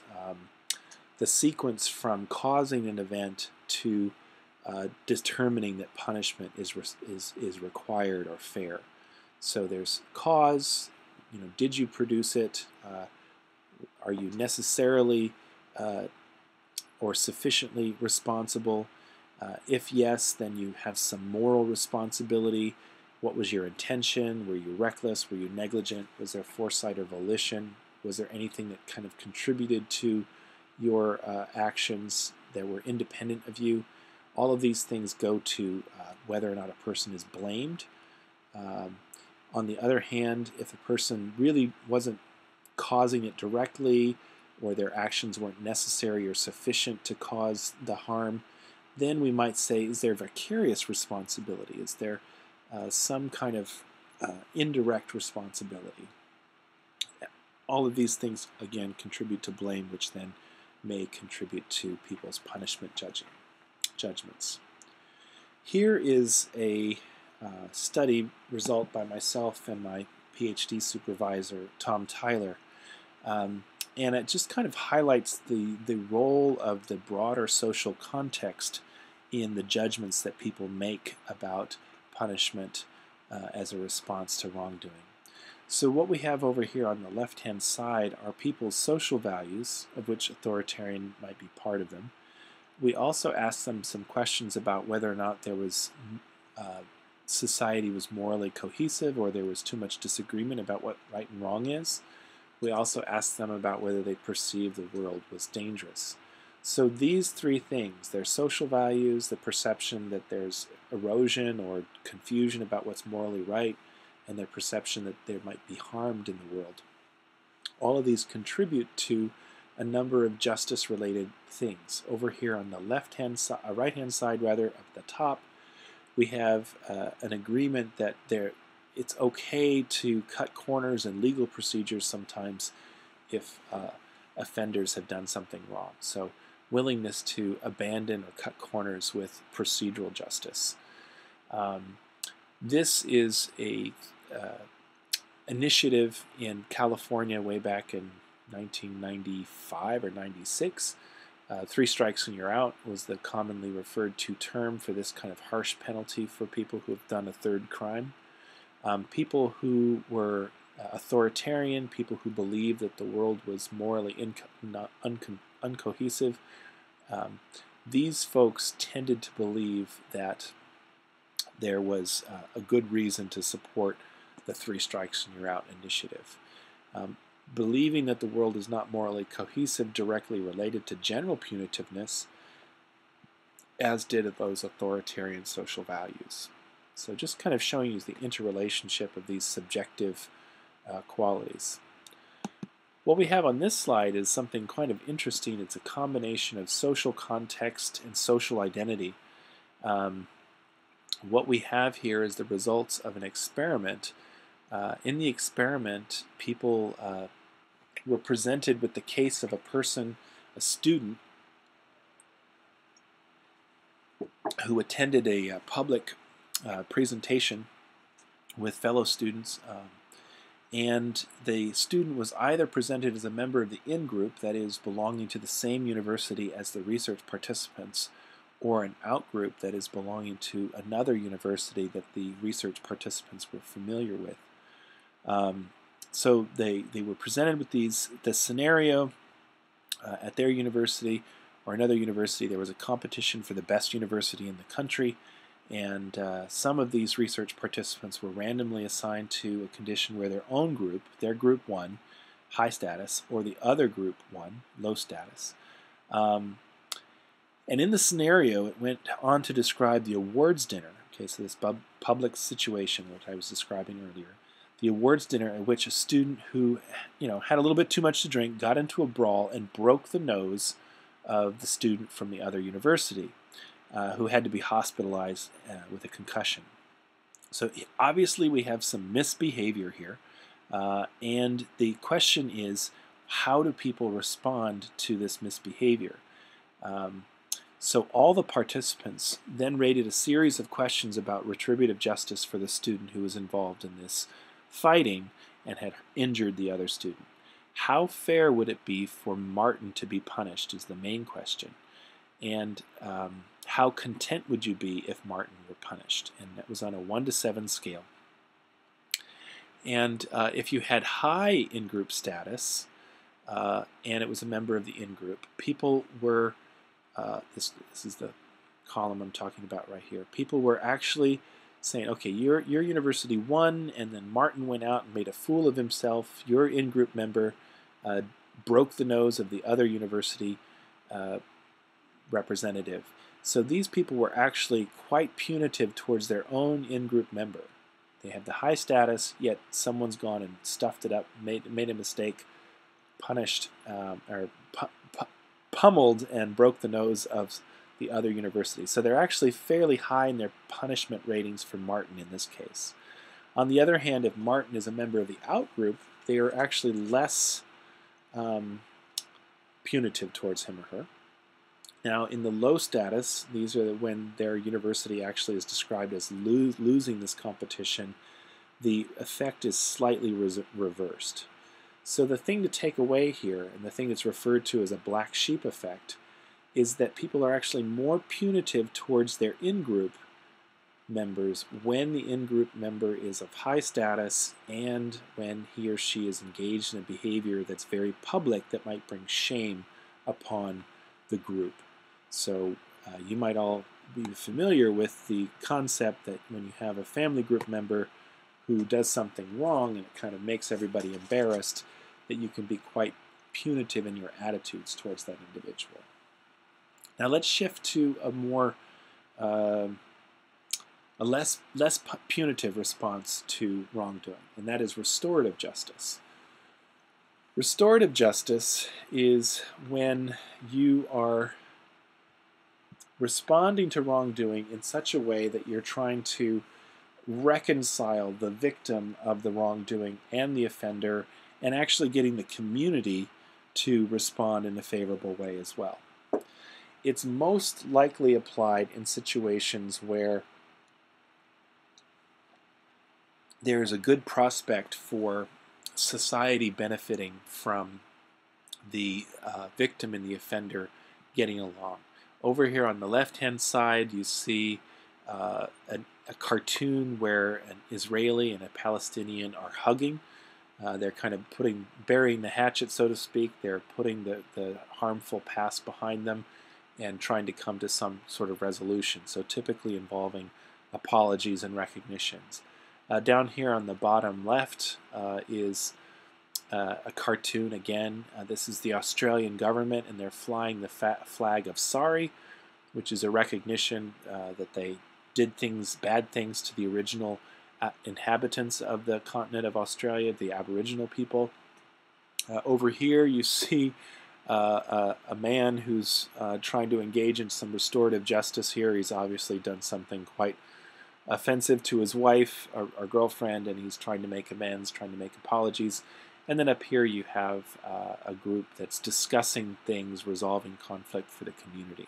the sequence from causing an event to determining that punishment is required or fair. So there's cause, did you produce it? Are you necessarily or sufficiently responsible? If yes, then you have some moral responsibility. What was your intention? Were you reckless? Were you negligent? Was there foresight or volition? Was there anything that kind of contributed to your actions that were independent of you? All of these things go to whether or not a person is blamed. On the other hand, if a person really wasn't causing it directly, or their actions weren't necessary or sufficient to cause the harm, then we might say, is there vicarious responsibility? Is there some kind of indirect responsibility? All of these things, again, contribute to blame, which then may contribute to people's punishment judgments. Here is a study result by myself and my PhD supervisor, Tom Tyler. And it just kind of highlights the role of the broader social context in the judgments that people make about punishment as a response to wrongdoing. So what we have over here on the left-hand side are people's social values, of which authoritarian might be part of them. We also ask them some questions about whether or not there was society was morally cohesive, or there was too much disagreement about what right and wrong is. We also ask them about whether they perceive the world was dangerous. So these three things, their social values, the perception that there's erosion or confusion about what's morally right, and their perception that there might be harmed in the world, all of these contribute to a number of justice-related things. Over here on the left-hand side, right-hand side rather, up at the top, we have an agreement that it's okay to cut corners in legal procedures sometimes if offenders have done something wrong. So willingness to abandon or cut corners with procedural justice. This is a initiative in California way back in 1995 or 96 3 strikes and you're out was the commonly referred to term for this kind of harsh penalty for people who have done a third crime. People who were authoritarian, people who believed that the world was morally uncohesive, these folks tended to believe that there was a good reason to support the 3 strikes and you're out initiative. Believing that the world is not morally cohesive directly related to general punitiveness, as did those authoritarian social values. So just kind of showing you the interrelationship of these subjective qualities. What we have on this slide is something kind of interesting. It's a combination of social context and social identity. What we have here is the results of an experiment. In the experiment, people were presented with the case of a person, a student, who attended a public presentation with fellow students, and the student was either presented as a member of the in-group, that is, belonging to the same university as the research participants, or an out-group, that is, belonging to another university that the research participants were familiar with. So they were presented with this scenario at their university or another university. There was a competition for the best university in the country, and some of these research participants were randomly assigned to a condition where their own group, their group 1, high status, or the other group 1, low status. And in the scenario, it went on to describe the awards dinner. Okay, so this public situation, which I was describing earlier. The awards dinner at which a student who, had a little bit too much to drink got into a brawl and broke the nose of the student from the other university, who had to be hospitalized with a concussion. So obviously we have some misbehavior here, and the question is, how do people respond to this misbehavior? So all the participants then rated a series of questions about retributive justice for the student who was involved in this fighting and had injured the other student. How fair would it be for Martin to be punished is the main question. And how content would you be if Martin were punished? And that was on a 1 to 7 scale. And if you had high in-group status, and it was a member of the in-group, people were, this is the column I'm talking about right here, people were actually saying, okay, your university won, and then Martin went out and made a fool of himself. Your in-group member broke the nose of the other university representative. So these people were actually quite punitive towards their own in-group member. They have the high status, yet someone's gone and stuffed it up, made a mistake, punished, or pummeled and broke the nose of the other university. So they're actually fairly high in their punishment ratings for Martin in this case. On the other hand, if Martin is a member of the out-group, they are actually less punitive towards him or her. Now, in the low status, these are when their university actually is described as losing this competition, the effect is slightly reversed. So the thing to take away here, and the thing that's referred to as a black sheep effect, is that people are actually more punitive towards their in-group members when the in-group member is of high status and when he or she is engaged in a behavior that's very public that might bring shame upon the group. So you might all be familiar with the concept that when you have a family group member who does something wrong and it kind of makes everybody embarrassed, that you can be quite punitive in your attitudes towards that individual. Now let's shift to a more a less punitive response to wrongdoing, and that is restorative justice. Restorative justice is when you are responding to wrongdoing in such a way that you're trying to reconcile the victim of the wrongdoing and the offender, and actually getting the community to respond in a favorable way as well. It's most likely applied in situations where there is a good prospect for society benefiting from the victim and the offender getting along. Over here on the left-hand side, you see a cartoon where an Israeli and a Palestinian are hugging. They're kind of burying the hatchet, so to speak. They're putting the harmful past behind them and trying to come to some sort of resolution. So typically involving apologies and recognitions. Down here on the bottom left is a cartoon again. This is the Australian government, and they're flying the flag of sorry, which is a recognition that they did bad things to the original inhabitants of the continent of Australia, the Aboriginal people. Over here you see a man who's trying to engage in some restorative justice here. He's obviously done something quite offensive to his wife or girlfriend, and he's trying to make amends, trying to make apologies. And then up here you have a group that's discussing things, resolving conflict for the community.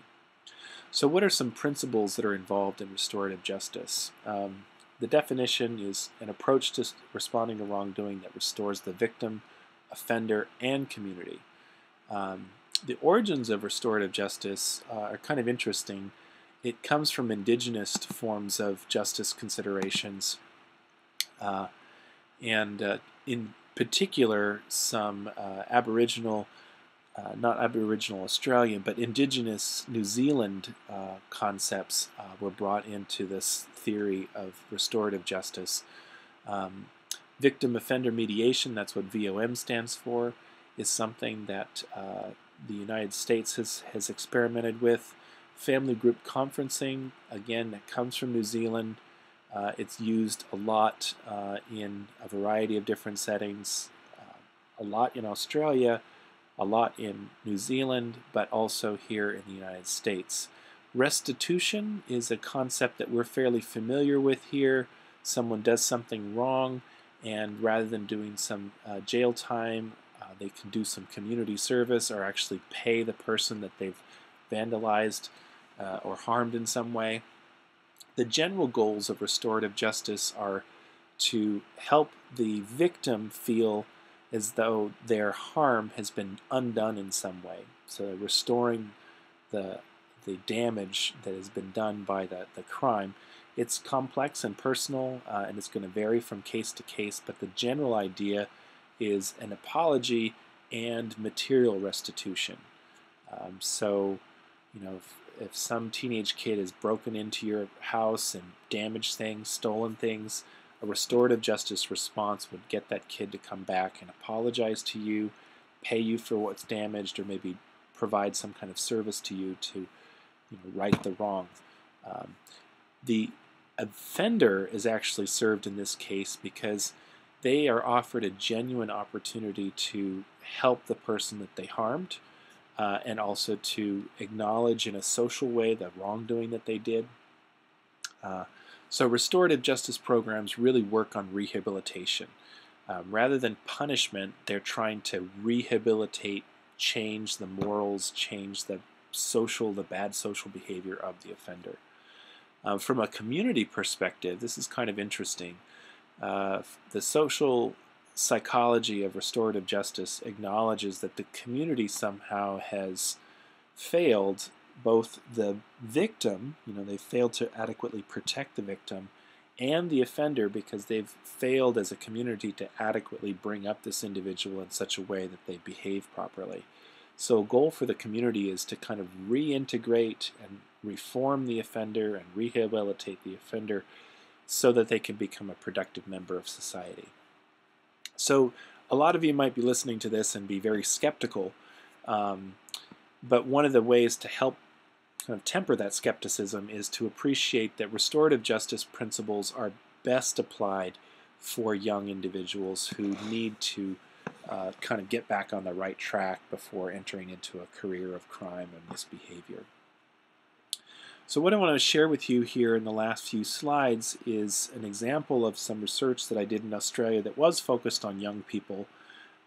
So what are some principles that are involved in restorative justice? The definition is an approach to responding to wrongdoing that restores the victim, offender, and community. The origins of restorative justice are kind of interesting. It comes from indigenous forms of justice considerations, and in particular some Aboriginal, not Aboriginal Australian, but indigenous New Zealand concepts were brought into this theory of restorative justice. Victim-offender mediation, that's what VOM stands for, is something that the United States has experimented with. Family group conferencing, again, that comes from New Zealand. It's used a lot in a variety of different settings, a lot in Australia, a lot in New Zealand, but also here in the United States. Restitution is a concept that we're fairly familiar with here. Someone does something wrong, and rather than doing some jail time, they can do some community service or actually pay the person that they've vandalized or harmed in some way. The general goals of restorative justice are to help the victim feel as though their harm has been undone in some way. So restoring the damage that has been done by the crime. It's complex and personal, and it's going to vary from case to case, but the general idea is an apology and material restitution. So, you know, if some teenage kid has broken into your house and damaged things, stolen things, a restorative justice response would get that kid to come back and apologize to you, pay you for what's damaged, or maybe provide some kind of service to you to right the wrong. The offender is actually served in this case because they are offered a genuine opportunity to help the person that they harmed, and also to acknowledge in a social way the wrongdoing that they did. So restorative justice programs really work on rehabilitation. Rather than punishment, they're trying to rehabilitate, change the morals, change the bad social behavior of the offender. From a community perspective, this is kind of interesting. The social psychology of restorative justice acknowledges that the community somehow has failed both the victim, they failed to adequately protect the victim, and the offender because they've failed as a community to adequately bring up this individual in such a way that they behave properly. So a goal for the community is to kind of reintegrate and reform the offender and rehabilitate the offender so that they can become a productive member of society. So a lot of you might be listening to this and be very skeptical, but one of the ways to help kind of temper that skepticism is to appreciate that restorative justice principles are best applied for young individuals who need to kind of get back on the right track before entering into a career of crime and misbehavior. So what I want to share with you here in the last few slides is an example of some research that I did in Australia that was focused on young people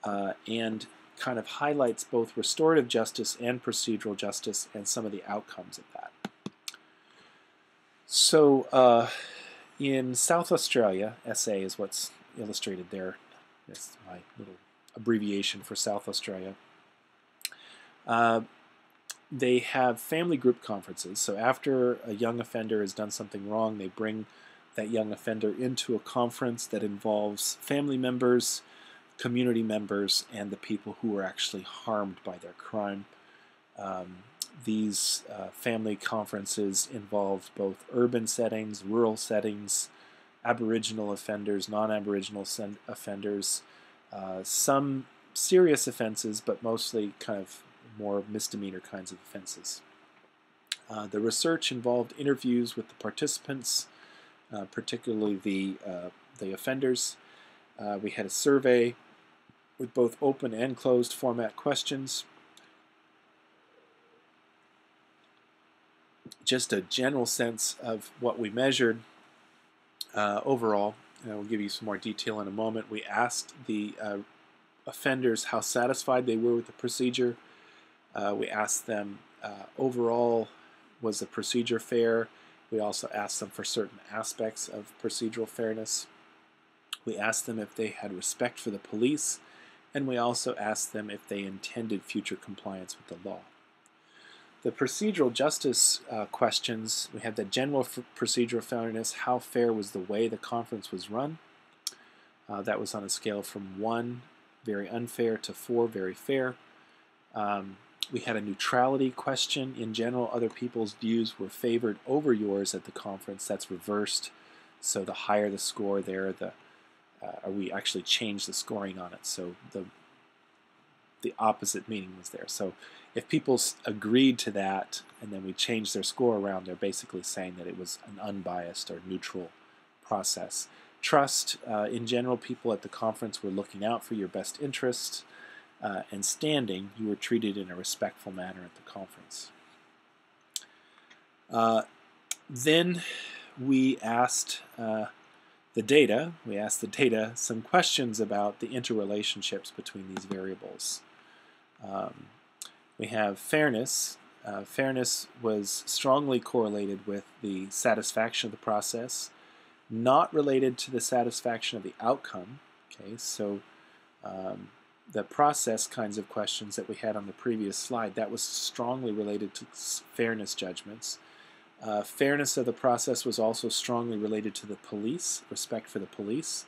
and kind of highlights both restorative justice and procedural justice and some of the outcomes of that. So in South Australia, SA is what's illustrated there. That's my little abbreviation for South Australia. they have family group conferences. So after a young offender has done something wrong, they bring that young offender into a conference that involves family members, community members, and the people who were actually harmed by their crime. These family conferences involved both urban settings, rural settings, Aboriginal offenders, non-Aboriginal offenders, some serious offenses, but mostly kind of more misdemeanor kinds of offenses. The research involved interviews with the participants, particularly the offenders. We had a survey with both open and closed format questions. Just a general sense of what we measured overall. And I will give you some more detail in a moment. We asked the offenders how satisfied they were with the procedure. We asked them overall, was the procedure fair? We also asked them for certain aspects of procedural fairness. We asked them if they had respect for the police, and we also asked them if they intended future compliance with the law. The procedural justice questions, we had the general procedural fairness, how fair was the way the conference was run. That was on a scale from 1, very unfair, to 4, very fair. We had a neutrality question. In general, other people's views were favored over yours at the conference. That's reversed. So the higher the score there, we actually changed the scoring on it. So the opposite meaning was there. So if people agreed to that and then we changed their score around, they're basically saying that it was an unbiased or neutral process. Trust, in general, people at the conference were looking out for your best interests. And standing, you were treated in a respectful manner at the conference. Then we asked the data some questions about the interrelationships between these variables. We have fairness. Fairness was strongly correlated with the satisfaction of the process, not related to the satisfaction of the outcome. Okay, so the process kinds of questions that we had on the previous slide, that was strongly related to fairness judgments. Fairness of the process was also strongly related to the police, respect for the police,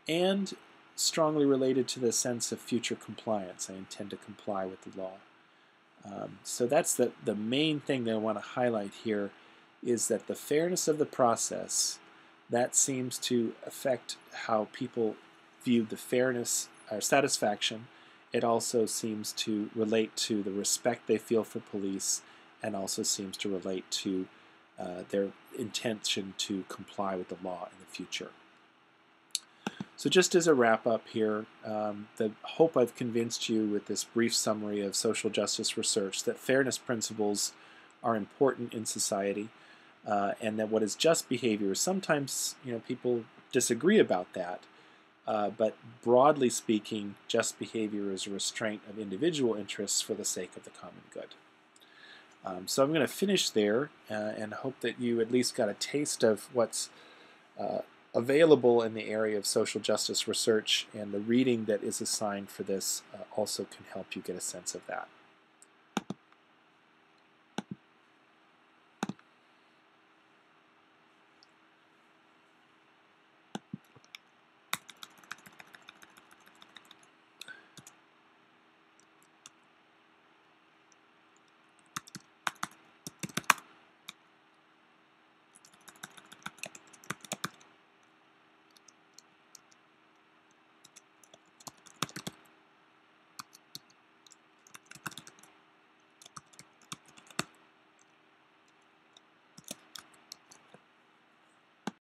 and strongly related to the sense of future compliance. I intend to comply with the law. So that's the main thing that I want to highlight here, is that the fairness of the process, that seems to affect how people viewed the fairness or satisfaction. It also seems to relate to the respect they feel for police, and also seems to relate to their intention to comply with the law in the future. So just as a wrap-up here, the hope I've convinced you with this brief summary of social justice research that fairness principles are important in society, and that what is just behavior, sometimes people disagree about that, but broadly speaking, just behavior is a restraint of individual interests for the sake of the common good. So I'm going to finish there and hope that you at least got a taste of what's available in the area of social justice research, and the reading that is assigned for this also can help you get a sense of that.